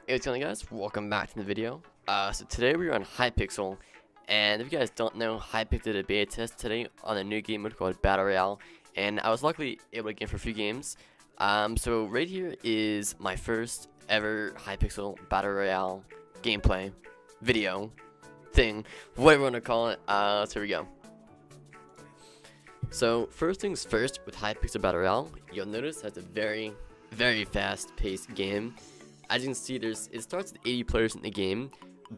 Hey, what's going on, guys? Welcome back to the video. So today we're on Hypixel, and if you guys don't know, Hypixel did a beta test today on a new game mode called Battle Royale, and I was luckily able to get for a few games. So right here is my first ever Hypixel Battle Royale gameplay video thing, whatever you want to call it. So here we go. So first things first, with Hypixel Battle Royale, you'll notice that's a very fast-paced game. As you can see, it starts with 80 players in the game,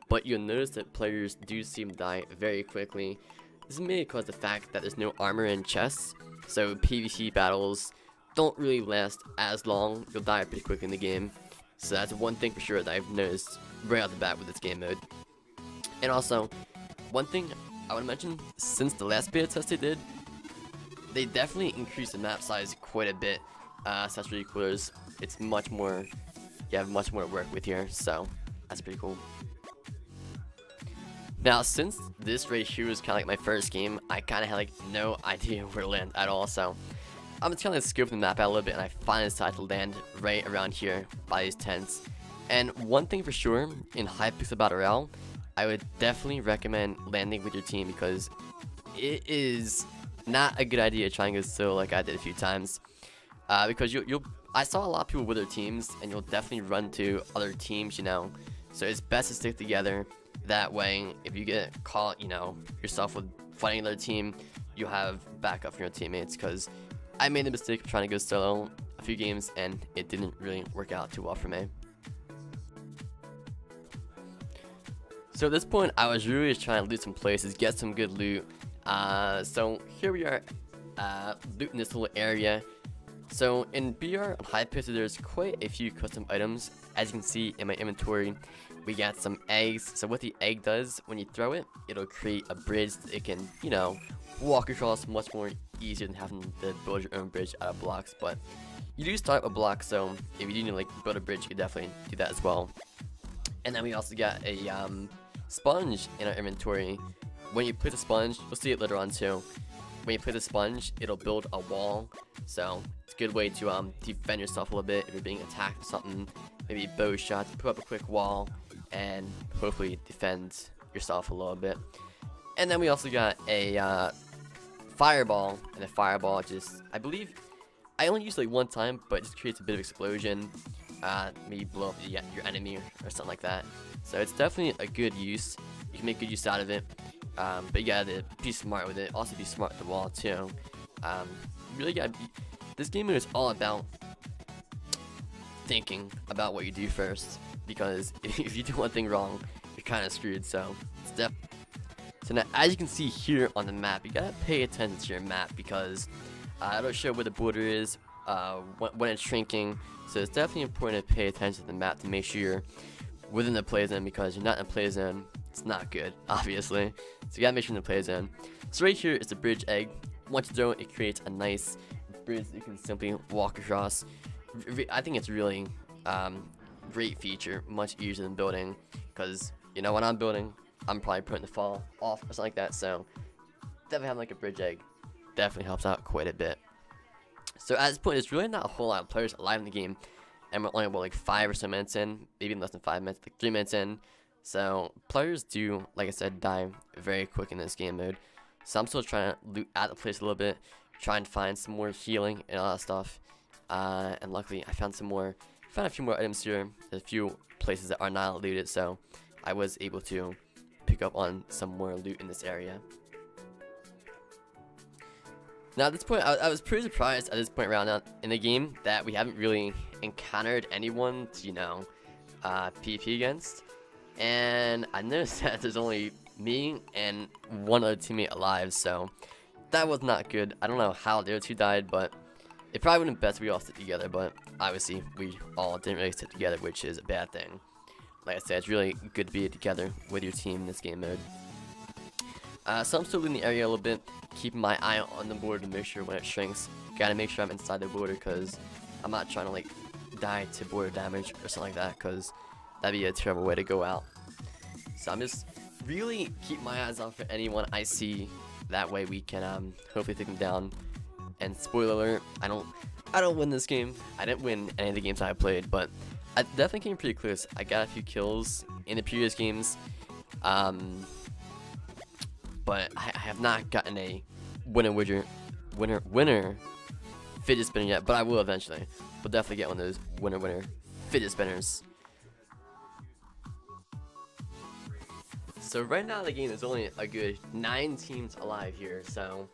but you'll notice that players do seem to die very quickly. This is mainly because of the fact that there's no armor and chests, so PvP battles don't really last as long. You'll die pretty quickly in the game. So that's one thing for sure that I've noticed right out the bat with this game mode. And also, one thing I want to mention, since the last beta test they definitely increased the map size quite a bit. So that's really cool. It's much more. You have much more to work with here, so that's pretty cool. Now, since this right here was kind of like my first game, I kind of had like no idea where to land at all, so I'm just kind of scoping the map out a little bit, and I finally decided to land right around here by these tents. And one thing for sure, in Hypixel Battle Royale, I would definitely recommend landing with your team, because it is not a good idea to try and go solo like I did a few times, because I saw a lot of people with their teams, and you'll definitely run to other teams, you know. So it's best to stick together. That way, if you get caught, you know, yourself with fighting another team, you have backup from your teammates. Because I made the mistake of trying to go solo a few games, and it didn't really work out too well for me. So at this point, I was really just trying to loot some places, get some good loot. So here we are, looting this little area. So in BR on Hypixel, there's quite a few custom items. As you can see in my inventory, we got some eggs. So what the egg does, when you throw it, it'll create a bridge that it can, you know, walk across much more easier than having to build your own bridge out of blocks. But you do start with blocks, so if you do need to like build a bridge, you can definitely do that as well. And then we also got a sponge in our inventory. When you put the sponge, you'll see it later on too. When you put the sponge, it'll build a wall, so it's a good way to defend yourself a little bit if you're being attacked with something, maybe bow shots. Put up a quick wall and hopefully defend yourself a little bit. And then we also got a fireball, and the fireball just, I believe, I only used it like one time, but it just creates a bit of explosion, maybe blow up your enemy or something like that. So it's definitely a good use. You can make good use out of it. But you gotta be smart with it. Also be smart with the wall too. Really gotta be. This game is all about thinking about what you do first, because if you do one thing wrong, you're kind of screwed. So it's So now, as you can see here on the map, you gotta pay attention to your map, because it'll show where the border is when it's shrinking. So it's definitely important to pay attention to the map to make sure you're within the play zone, because you're not in the play zone, it's not good, obviously. So you gotta make sure in the play zone. So right here is the bridge egg. Once you throw it, it creates a nice bridge that you can simply walk across. I think it's really great feature, much easier than building, because you know when I'm building, I'm probably putting the fall off or something like that. So definitely having like a bridge egg definitely helps out quite a bit. So at this point, there's really not a whole lot of players alive in the game, and we're only about like 5 or so minutes in, maybe less than 5 minutes, like 3 minutes in. So players do, like I said, die very quick in this game mode. So I'm still trying to loot out the place a little bit, trying to find some more healing and all that stuff. And luckily I found a few more items here. There's a few places that are not looted, so I was able to pick up on some more loot in this area. Now at this point, I was pretty surprised at this point around now in the game that we haven't really encountered anyone to, you know, PvP against. And I noticed that there's only me and one other teammate alive, so that was not good. I don't know how the other two died, but it probably wouldn't be best if we all stick together, but obviously we all didn't really stick together, which is a bad thing. Like I said, it's really good to be together with your team in this game mode. So I'm still in the area a little bit, keeping my eye on the border to make sure when it shrinks. Gotta make sure I'm inside the border, because I'm not trying to like die to border damage or something like that, because that'd be a terrible way to go out. So I'm just really keep my eyes out for anyone I see. That way we can hopefully take them down. And spoiler alert, I don't win this game. I didn't win any of the games I played, but I definitely came pretty close. I got a few kills in the previous games, but I have not gotten a winner fidget spinner yet. But I will eventually. We'll definitely get one of those winner fidget spinners. So right now in the game, there's only a good 9 teams alive here. So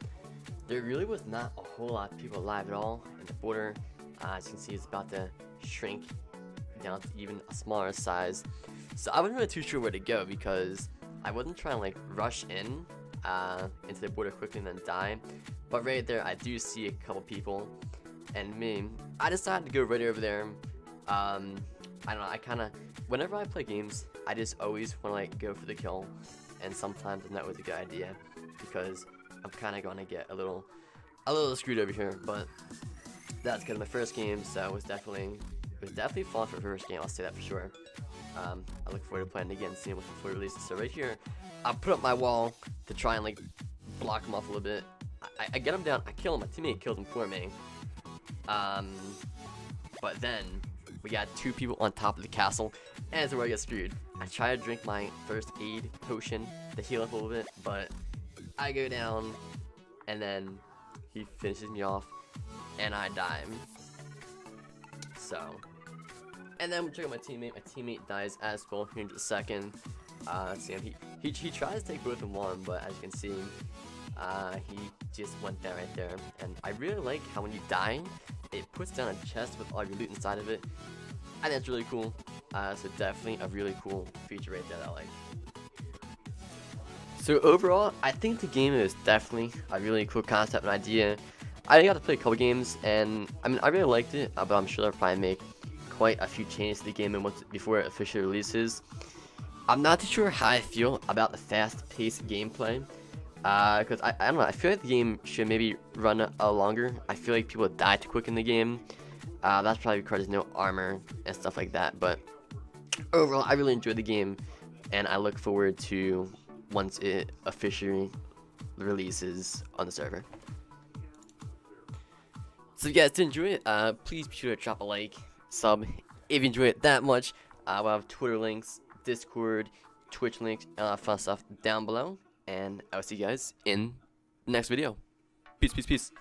there really was not a whole lot of people alive at all. And the border, as you can see, is about to shrink down to even a smaller size. So I wasn't really too sure where to go because I wasn't trying to like rush in into the border quickly and then die. But right there, I do see a couple people, and I decided to go right over there. I don't know. I kind of, whenever I play games, I just always want to like go for the kill, and sometimes it's not always a good idea because I'm kind of going to get a little screwed over here. But that's kind of my first game, so it was definitely fun for the first game. I'll say that for sure. I look forward to playing it again, seeing what the full releases. So right here, I put up my wall to try and like block him off a little bit. I get him down. I kill him. My teammate killed him for me. But then we got 2 people on top of the castle, and that's where I get screwed. I try to drink my first aid potion to heal up a little bit, but I go down, and then he finishes me off, and I die. So, and then we check out my teammate. My teammate dies as well here in just a second. Let's see him. He tries to take both in one, but as you can see, he just went down right there. And I really like how when you die, it puts down a chest with all your loot inside of it. I think it's really cool. So definitely a really cool feature right there that I like. So overall, I think the game is definitely a really cool concept and idea. I got to play a couple games, and I mean, I really liked it, but I'm sure they'll probably make quite a few changes to the game before it officially releases. I'm not too sure how I feel about the fast-paced gameplay, because I don't know, I feel like the game should maybe run longer. I feel like people die too quick in the game. That's probably because there's no armor and stuff like that, but overall, I really enjoyed the game, and I look forward to once it officially releases on the server. So if you guys did enjoy it, please be sure to drop a like, sub, if you enjoy it that much. We'll have Twitter links, Discord, Twitch links, and all that fun stuff down below. And I will see you guys in the next video. Peace, peace, peace.